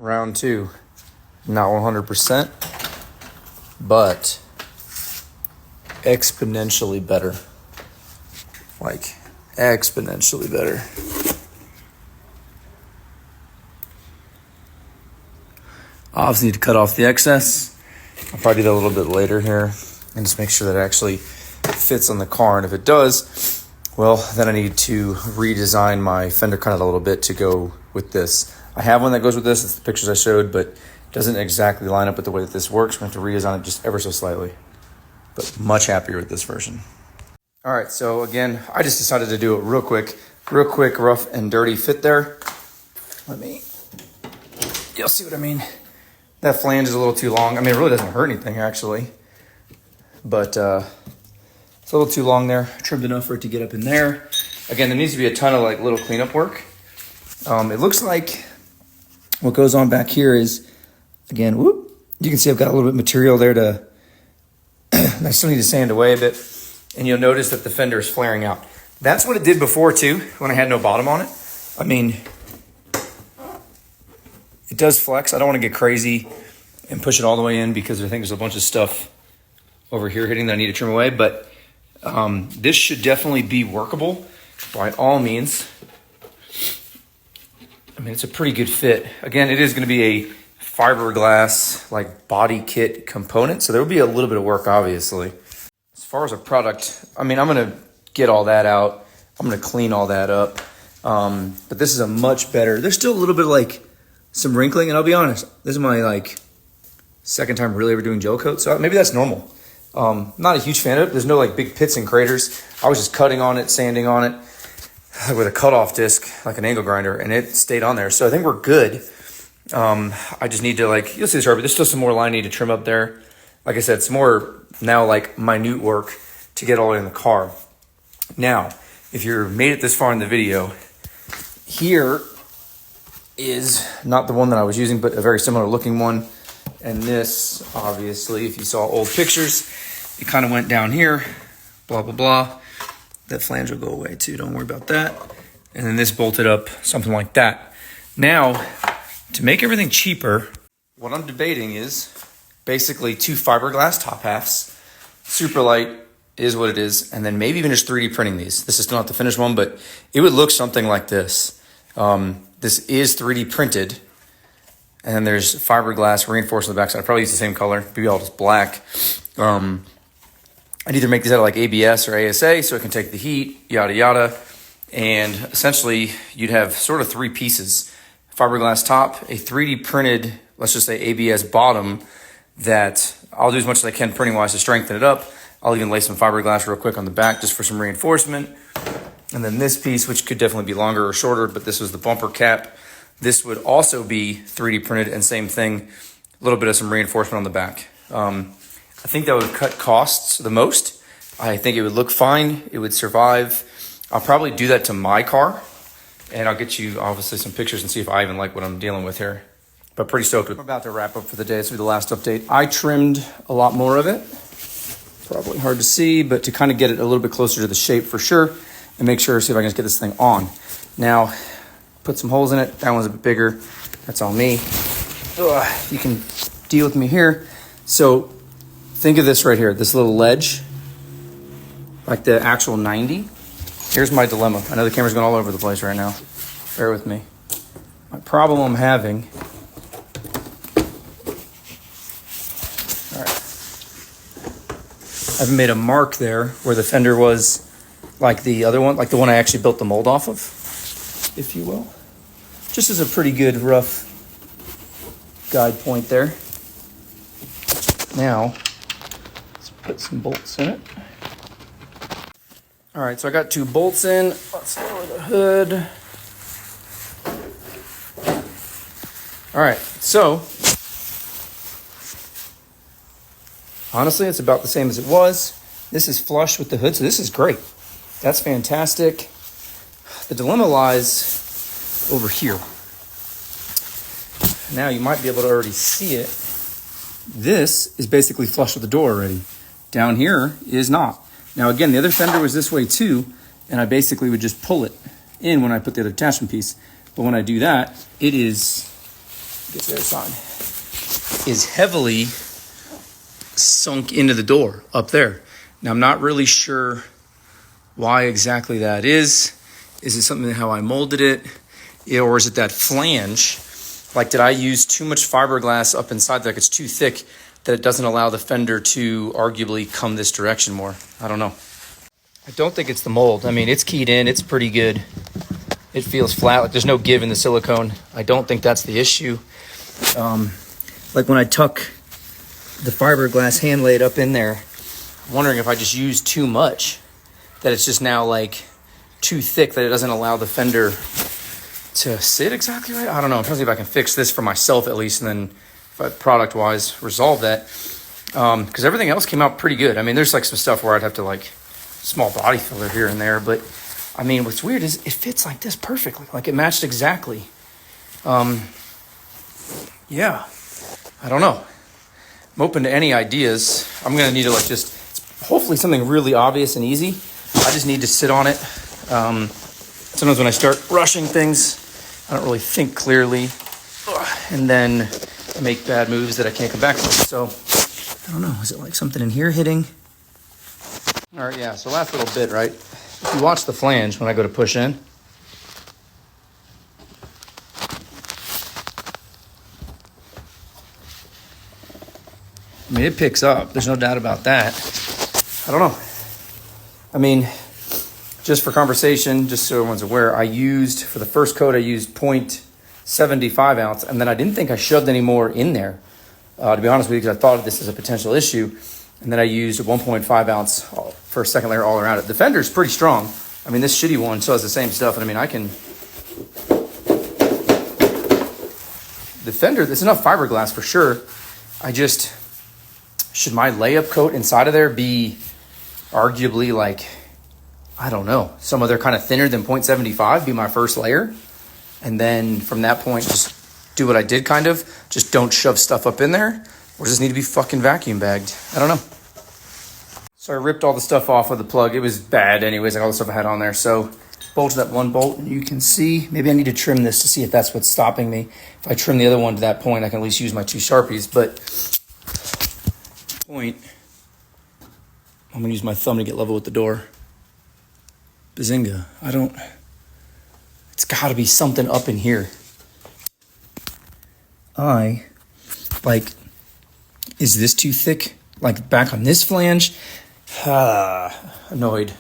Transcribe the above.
round two. Not 100%, but exponentially better. Like, exponentially better. Obviously need to cut off the excess. I'll probably do that a little bit later here and just make sure that it actually fits on the car. And if it does, well, then I need to redesign my fender cutout a little bit to go with this. I have one that goes with this. It's the pictures I showed, but it doesn't exactly line up with the way that this works. I'm going to have to redesign it just ever so slightly, but much happier with this version. All right, so again, I just decided to do it real quick, rough and dirty fit there. You'll see what I mean. That flange is a little too long. I mean, it really doesn't hurt anything actually, but it's a little too long there. Trimmed enough for it to get up in there. Again, there needs to be a ton of like little cleanup work. It looks like what goes on back here is, again, whoop, you can see I've got a little bit of material there to, I still need to sand away a bit. And you'll notice that the fender is flaring out. That's what it did before too, when I had no bottom on it. I mean, it does flex. I don't want to get crazy and push it all the way in because I think there's a bunch of stuff over here hitting that I need to trim away. But this should definitely be workable by all means. I mean, it's a pretty good fit. Again, it is going to be a fiberglass like body kit component. So there will be a little bit of work, obviously. As far as a product, I mean, I'm going to get all that out. I'm going to clean all that up. But this is a much better, there's still a little bit of like some wrinkling. And I'll be honest, this is my like second time really ever doing gel coat. So maybe that's normal. Not a huge fan of it. There's no like big pits and craters. I was just cutting on it, sanding on it with a cutoff disc, like an angle grinder, and it stayed on there. So I think we're good. I just need to like, you'll see this, but there's still some more line I need to trim up there. Like I said, it's more now like minute work to get all in the car. Now, if you're made it this far in the video, here is not the one that I was using, but a very similar looking one. And this, obviously, if you saw old pictures, it kind of went down here, blah, blah, blah. That flange will go away too, don't worry about that. And then this bolted up, something like that. Now, to make everything cheaper, what I'm debating is basically two fiberglass top halves. Super light is what it is. And then maybe even just 3D printing these. This is still not the finished one, but it would look something like this. This is 3D printed. And then there's fiberglass reinforced on the backside. I'd probably use the same color, maybe all just black. I'd either make these out of like ABS or ASA so it can take the heat, yada, yada. And essentially you'd have sort of three pieces. Fiberglass top, a 3D printed, let's just say ABS bottom that I'll do as much as I can printing wise to strengthen it up. I'll even lay some fiberglass real quick on the back just for some reinforcement. And then this piece, which could definitely be longer or shorter, but this was the bumper cap. This would also be 3D printed and same thing, a little bit of some reinforcement on the back. I think that would cut costs the most. I think it would look fine. It would survive. I'll probably do that to my car and I'll get you obviously some pictures and see if I even like what I'm dealing with here. But pretty stoked with it. We're about to wrap up for the day. This will be the last update. I trimmed a lot more of it. Probably hard to see, but to kind of get it a little bit closer to the shape for sure and make sure, see if I can just get this thing on. Now, put some holes in it. That one's a bit bigger. That's all me. You can deal with me here. So think of this right here, this little ledge, like the actual 90. Here's my dilemma. I know the camera's going all over the place right now. Bear with me. My problem I'm having, all right, I've made a mark there where the fender was like the other one, like the one I actually built the mold off of, if you will. Just as a pretty good rough guide point there. Now, let's put some bolts in it. All right, so I got 2 bolts in. Let's lower the hood. All right, so honestly, it's about the same as it was. This is flush with the hood, so this is great. That's fantastic. The dilemma lies over here. Now you might be able to already see it. This is basically flush with the door already. Down here is not. Now again, the other fender was this way too, and I basically would just pull it in when I put the other attachment piece. But when I do that, it is get to the other side, is heavily sunk into the door up there. Now, I'm not really sure why exactly that is. Is it something how I molded it? Or is it that flange? Like, did I use too much fiberglass up inside, like it's too thick, that it doesn't allow the fender to arguably come this direction more? I don't know. I don't think it's the mold. I mean, it's keyed in. It's pretty good. It feels flat. Like there's no give in the silicone. I don't think that's the issue. Like when I tuck the fiberglass hand laid up in there, I'm wondering if I just used too much, that it's just now like too thick, that it doesn't allow the fender to sit exactly right. I don't know. I'm trying to see if I can fix this for myself at least, and then product-wise resolve that. Because everything else came out pretty good. I mean, there's like some stuff where I'd have to like small body filler here and there, but I mean, what's weird is it fits like this perfectly. Like it matched exactly. Yeah, I don't know. I'm open to any ideas. I'm gonna need to like just hopefully something really obvious and easy. I just need to sit on it. Sometimes when I start rushing things, I don't really think clearly, and then I make bad moves that I can't come back from. So I don't know. Is it like something in here hitting? All right, yeah. So last little bit, right? If you watch the flange when I go to push in, I mean, it picks up. There's no doubt about that. I don't know. I mean, just for conversation, just so everyone's aware, I used, for the first coat, I used 0.75 ounce, and then I didn't think I shoved any more in there, to be honest with you, because I thought of this as a potential issue. And then I used a 1.5 ounce for a second layer all around it. The Fender's pretty strong. I mean, this shitty one still has the same stuff. And I mean, the Fender, there's enough fiberglass for sure. Should my layup coat inside of there be arguably like, I don't know, some other kind of thinner than 0.75 be my first layer? And then from that point, just do what I did kind of. Just don't shove stuff up in there. Or does it need to be fucking vacuum bagged? I don't know. So I ripped all the stuff off with the plug. It was bad anyways, like all the stuff I had on there. So bolted that one bolt, and you can see, maybe I need to trim this to see if that's what's stopping me. If I trim the other one to that point, I can at least use my 2 Sharpies. But point, I'm gonna use my thumb to get level with the door. Bazinga. It's gotta be something up in here. Is this too thick? Like back on this flange? Annoyed.